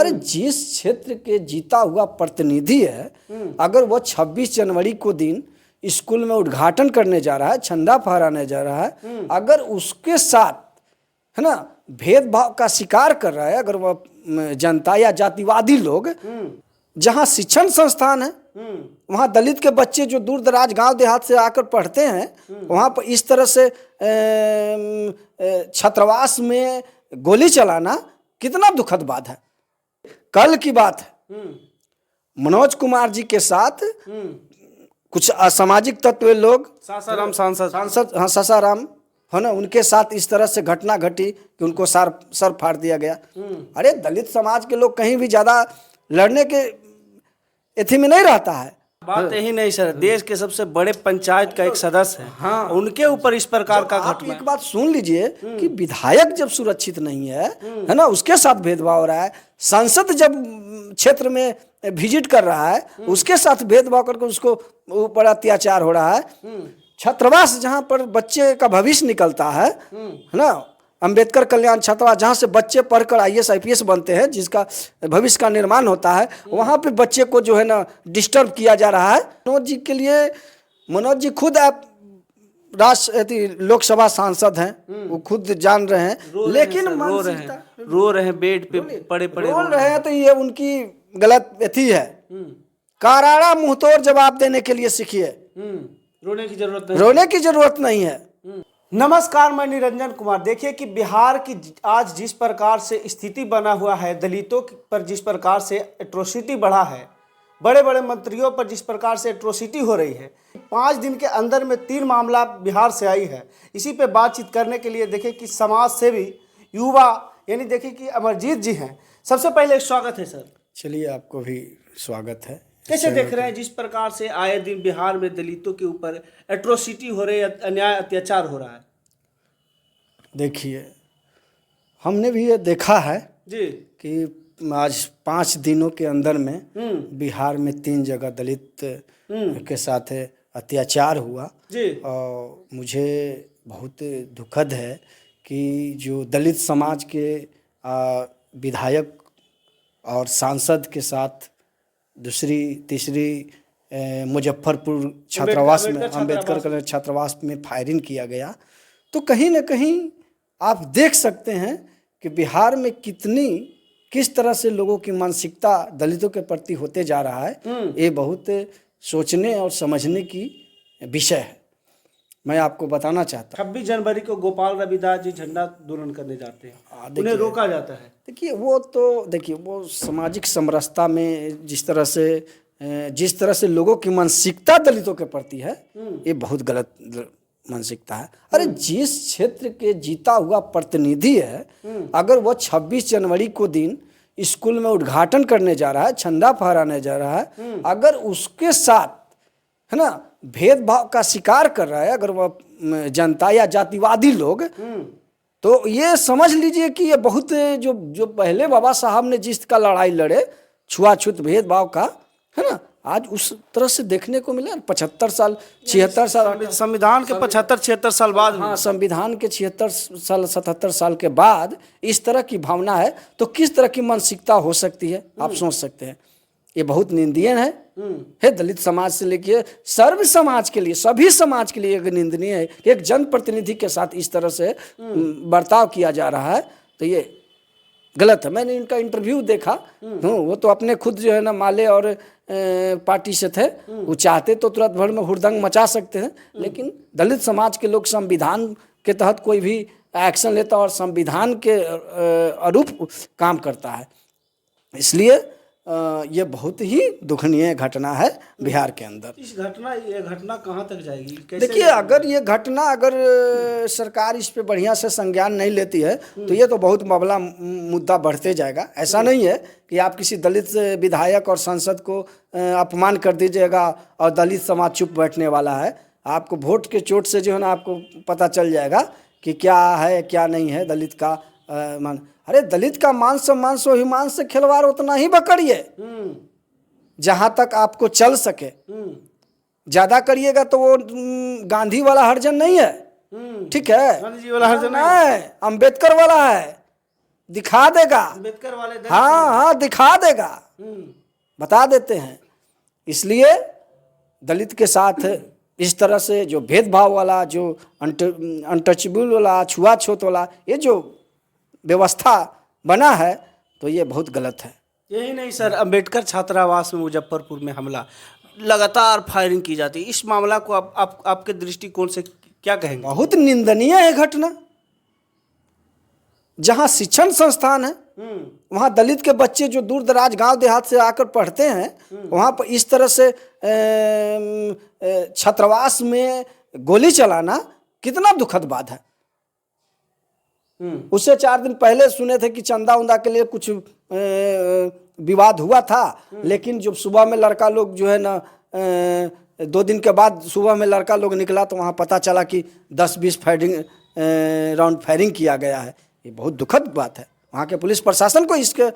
अरे जिस क्षेत्र के जीता हुआ प्रतिनिधि है, अगर वो 26 जनवरी को दिन स्कूल में उद्घाटन करने जा रहा है, झंडा फहराने जा रहा है, अगर उसके साथ है ना भेदभाव का शिकार कर रहा है, अगर वह जनता या जातिवादी लोग, जहां शिक्षण संस्थान है वहां दलित के बच्चे जो दूर दराज गांव देहात से आकर पढ़ते हैं, वहां पर इस तरह से छात्रावास में गोली चलाना कितना दुखद बात है। कल की बात है, मनोज कुमार जी के साथ कुछ असामाजिक तत्व लोग, सासाराम सांसद, हाँ सासाराम है ना, उनके साथ इस तरह से घटना घटी कि उनको सर फाड़ दिया गया। अरे दलित समाज के लोग कहीं भी ज्यादा लड़ने के एथी में नहीं रहता है। बात यही नहीं सर, देश के सबसे बड़े पंचायत का एक सदस्य है, हाँ, उनके ऊपर इस प्रकार का आप घटना। एक बात सुन लीजिए कि विधायक जब सुरक्षित नहीं है ना, उसके साथ भेदभाव हो रहा है। सांसद जब क्षेत्र में विजिट कर रहा है, उसके साथ भेदभाव करके उसको ऊपर अत्याचार हो रहा है। छात्रावास जहाँ पर बच्चे का भविष्य निकलता है ना, अंबेडकर कल्याण छात्रावास जहाँ से बच्चे पढ़कर IAS IPS बनते हैं, जिसका भविष्य का निर्माण होता है, वहाँ पे बच्चे को जो है ना डिस्टर्ब किया जा रहा है। मनोज जी के लिए, मनोज जी खुद आप लोकसभा सांसद हैं, वो खुद जान रहे हैं, लेकिन रो रहे हैं बेड पे पड़े रोल रहे हैं, तो ये उनकी गलत एथी है। करारा मुंहतोड़ जवाब देने के लिए सीखिए, रोने की जरूरत नहीं है। नमस्कार, मैं निरंजन कुमार। देखिए कि बिहार की आज जिस प्रकार से स्थिति बना हुआ है, दलितों पर जिस प्रकार से एट्रोसिटी बढ़ा है, बड़े बड़े मंत्रियों पर जिस प्रकार से एट्रोसिटी हो रही है, 5 दिन के अंदर में 3 मामला बिहार से आई है। इसी पे बातचीत करने के लिए देखिए कि समाज सेवी युवा यानी देखिए कि अमरजीत जी हैं। सबसे पहले स्वागत है सर। चलिए, आपको भी स्वागत है। कैसे देख रहे हैं जिस प्रकार से आए दिन बिहार में दलितों के ऊपर एट्रोसिटी हो रही है, अन्याय अत्याचार हो रहा है? देखिए, हमने भी ये देखा है जी कि आज 5 दिनों के अंदर में बिहार में 3 जगह दलित के साथ अत्याचार हुआ जी। और मुझे बहुत दुखद है कि जो दलित समाज के विधायक और सांसद के साथ दूसरी तीसरी मुजफ्फरपुर छात्रावास में, अंबेडकर छात्रावास में फायरिंग किया गया, तो कहीं ना कहीं आप देख सकते हैं कि बिहार में किस तरह से लोगों की मानसिकता दलितों के प्रति होते जा रहा है। ये बहुत सोचने और समझने की विषय है। मैं आपको बताना चाहता हूँ, 26 जनवरी को गोपाल रविदास जी झंडा आंदोलन करने जाते हैं, उन्हें रोका जाता है। देखिए, वो सामाजिक समरसता में जिस तरह से लोगों की मानसिकता दलितों के प्रति है, ये बहुत गलत मानसिकता है। अरे जिस क्षेत्र के जीता हुआ प्रतिनिधि है, अगर वो 26 जनवरी को दिन स्कूल में उद्घाटन करने जा रहा है, झंडा फहराने जा रहा है, अगर उसके साथ है ना भेदभाव का शिकार कर रहा है, अगर वह जनता या जातिवादी लोग, तो ये समझ लीजिए कि ये बहुत जो पहले बाबा साहब ने जिसका लड़ाई लड़े, छुआछूत भेदभाव का, है ना, आज उस तरह से देखने को मिला। 75 साल 76 साल संविधान के 75-76 साल बाद, हाँ, संविधान के 76 साल 77 साल के बाद इस तरह की भावना है, तो किस तरह की मानसिकता हो सकती है, आप सोच सकते हैं। ये बहुत निंदनीय है दलित समाज से लेकर सर्व समाज के लिए, सभी समाज के लिए निंदनीय है। एक जनप्रतिनिधि के साथ इस तरह से बर्ताव किया जा रहा है, तो ये गलत है। मैंने इनका इंटरव्यू देखा, वो तो अपने खुद जो है ना माले और पार्टी से थे, वो चाहते तो तुरंत भर में हुड़दंग मचा सकते हैं, लेकिन दलित समाज के लोग संविधान के तहत कोई भी एक्शन लेता और संविधान के अनुरूप काम करता है। इसलिए ये बहुत ही दुखनीय घटना है बिहार के अंदर। ये घटना कहाँ तक जाएगी? देखिए, अगर सरकार इस पे बढ़िया से संज्ञान नहीं लेती है, तो ये तो बहुत मामला मुद्दा बढ़ते जाएगा। ऐसा नहीं है कि आप किसी दलित विधायक और सांसद को अपमान कर दीजिएगा और दलित समाज चुप बैठने वाला है। आपको वोट के चोट से जो है ना आपको पता चल जाएगा कि क्या है क्या नहीं है दलित का मान। अरे दलित का मान सम्मान स्वाभिमान से खिलवाड़ उतना ही पकड़िए जहां तक आपको चल सके। ज्यादा करिएगा तो वो गांधी वाला हर्जन नहीं है, ठीक है, गांधी जी वाला हर्जन है, अंबेडकर वाला है। दिखा देगा। अम्बेडकर वाले दल हाँ हाँ, दिखा देगा, बता देते हैं। इसलिए दलित के साथ इस तरह से जो भेदभाव वाला, जो अनटचेबल वाला, छुआछूत वाला ये जो व्यवस्था बना है, तो ये बहुत गलत है। यही नहीं सर, अम्बेडकर छात्रावास में मुजफ्फरपुर में हमला, लगातार फायरिंग की जाती है, इस मामला को आपके दृष्टिकोण से क्या कहेंगे? बहुत निंदनीय है घटना। जहाँ शिक्षण संस्थान है वहाँ दलित के बच्चे जो दूर दराज गांव देहात से आकर पढ़ते हैं, वहाँ पर इस तरह से छात्रावास में गोली चलाना कितना दुखद बात है। उससे 4 दिन पहले सुने थे कि चंदा उंदा के लिए कुछ विवाद हुआ था, लेकिन जब सुबह में लड़का लोग जो है ना 2 दिन के बाद सुबह में लड़का लोग निकला तो वहाँ पता चला कि 10-20 राउंड फायरिंग किया गया है। ये बहुत दुखद बात है। वहाँ के पुलिस प्रशासन को इसके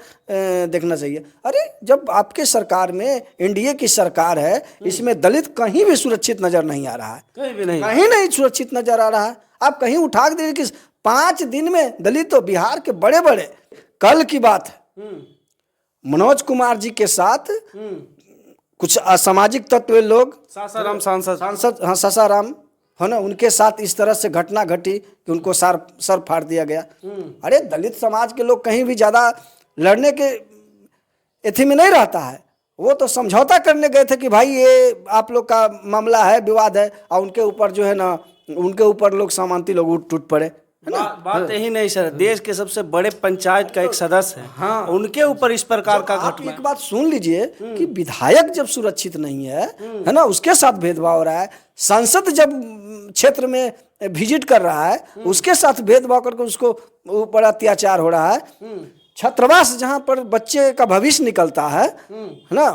देखना चाहिए। अरे जब आपके सरकार में एनडीए की सरकार है, इसमें दलित कहीं भी सुरक्षित नजर नहीं आ रहा है, कहीं नहीं सुरक्षित नजर आ रहा है। आप कहीं उठा के देखिए कि 5 दिन में दलित तो बिहार के बड़े बड़े, कल की बात है, मनोज कुमार जी के साथ कुछ असामाजिक तत्व लोग, सासाराम सांसद, हाँ सासाराम है ना, उनके साथ इस तरह से घटना घटी कि उनको सर फाड़ दिया गया। अरे दलित समाज के लोग कहीं भी ज़्यादा लड़ने के एथी में नहीं रहता है, वो तो समझौता करने गए थे कि भाई ये आप लोग का मामला है, विवाद है, और उनके ऊपर जो है ना, उनके ऊपर लोग सामंती लोग उठ टूट पड़े, है ना। बात यही नहीं सर, देश के सबसे बड़े पंचायत का एक सदस्य है, हाँ, उनके ऊपर इस प्रकार का आप घटना। एक बात सुन लीजिए कि विधायक जब सुरक्षित नहीं है ना, उसके साथ भेदभाव हो रहा है। सांसद जब क्षेत्र में विजिट कर रहा है, उसके साथ भेदभाव करके उसको ऊपर अत्याचार हो रहा है। छात्रावास जहाँ पर बच्चे का भविष्य निकलता है ना,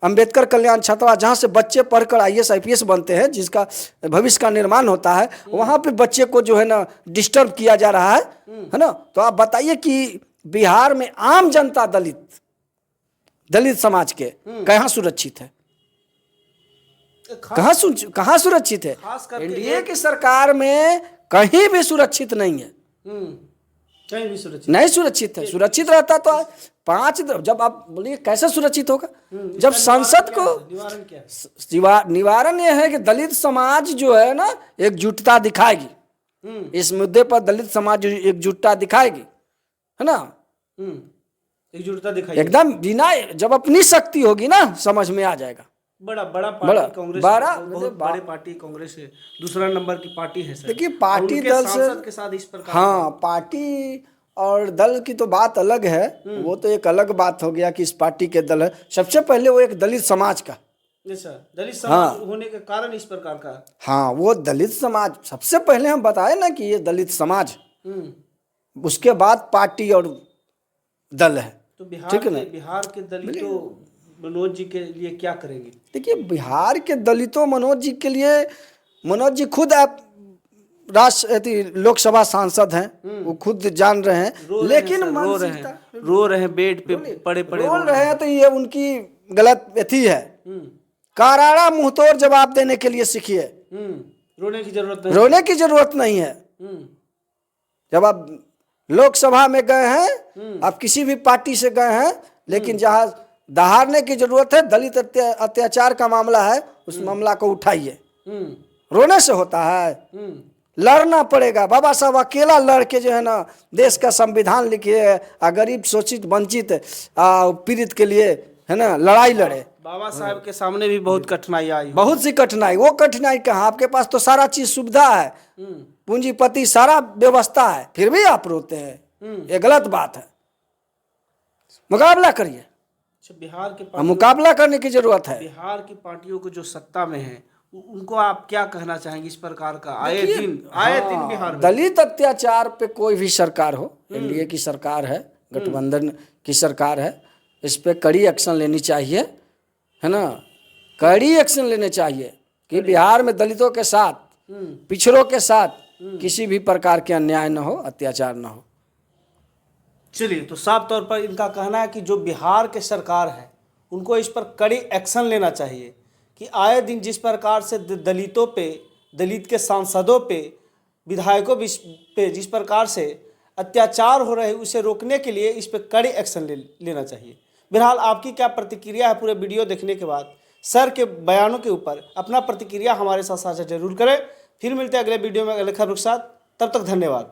अंबेडकर कल्याण छात्रावास जहाँ से बच्चे पढ़कर आईएएस आईपीएस बनते हैं, जिसका भविष्य का निर्माण होता है, वहाँ पे बच्चे को जो है ना डिस्टर्ब किया जा रहा है ना। तो आप बताइए कि बिहार में आम जनता दलित समाज के कहाँ सुरक्षित है, कहाँ सुरक्षित है? एनडीए की सरकार में कहीं भी सुरक्षित नहीं है, कहीं भी सुरक्षित नहीं सुरक्षित है। सुरक्षित रहता तो 5, जब आप बोलिए कैसे सुरक्षित होगा, जब संसद को निवारण यह है कि दलित समाज जो है ना एकजुटता दिखाएगी, इस मुद्दे पर दलित समाज एकजुटता दिखाएगी, है ना, एकजुटता दिखाएगी एकदम बिना, जब अपनी शक्ति होगी ना समझ में आ जाएगा। बड़ा पार्टी कांग्रेस, बहुत बड़े पार्टी कांग्रेस है, दूसरा नंबर की पार्टी है सर। देखिए पार्टी दल के साथ इस प्रकार, हाँ, पार्टी और दल की तो बात अलग है, वो तो एक अलग बात हो गया कि इस पार्टी के दल है। सबसे पहले वो एक दलित समाज का, दलित समाज होने के कारण इस प्रकार का, हाँ, वो दलित समाज सबसे पहले हम बताए ना कि ये दलित समाज, उसके बाद पार्टी और दल है। तो बिहार के दलितों मनोज जी के लिए क्या करेंगे? देखिए बिहार के दलितों मनोज जी के लिए, मनोज जी खुद आप लोकसभा सांसद हैं, वो खुद जान रहे हैं, लेकिन रो रहे हैं बेड पे पड़े रोल रहे हैं, तो ये उनकी गलत एथी है। करारा मुंहतोड़ जवाब देने के लिए सीखिए, रोने की जरूरत नहीं है। जब आप लोकसभा में गए हैं, आप किसी भी पार्टी से गए हैं, लेकिन जहाँ दहाड़ने की जरूरत है, दलित अत्याचार का मामला है, उस मामला को उठाइए। रोने से होता है, लड़ना पड़ेगा। बाबा साहब अकेला लड़ के जो है ना देश का संविधान लिखे है, गरीब शोषित वंचित पीड़ित के लिए, है ना, लड़ाई लड़े। बाबा साहब के सामने भी बहुत कठिनाई आई, बहुत सी कठिनाई। वो कठिनाई कहाँ, आपके पास तो सारा चीज सुविधा है, पूंजीपति सारा व्यवस्था है, फिर भी आप रोते हैं, ये गलत बात है। मुकाबला करिए, बिहार के मुकाबला करने की जरूरत है। बिहार की पार्टियों को जो सत्ता में है, उनको आप क्या कहना चाहेंगे इस प्रकार का? आए दिन बिहार में दलित अत्याचार पे कोई भी सरकार हो, एनडीए की सरकार है, गठबंधन की सरकार है, इस पे कड़ी एक्शन लेनी चाहिए, है ना, कड़ी एक्शन लेने चाहिए कि बिहार में दलितों के साथ, पिछड़ों के साथ किसी भी प्रकार के अन्याय न हो, अत्याचार न हो। चलिए, तो साफ तौर पर इनका कहना है कि जो बिहार के सरकार है उनको इस पर कड़ी एक्शन लेना चाहिए कि आए दिन जिस प्रकार से दलितों पे, दलित के सांसदों पे, विधायकों पे जिस प्रकार से अत्याचार हो रहे हैं उसे रोकने के लिए इस पर कड़ी एक्शन लेना चाहिए। बहरहाल आपकी क्या प्रतिक्रिया है पूरे वीडियो देखने के बाद? सर के बयानों के ऊपर अपना प्रतिक्रिया हमारे साथ साझा जरूर करें। फिर मिलते हैं अगले वीडियो में अगले खबर के साथ। तब तक धन्यवाद।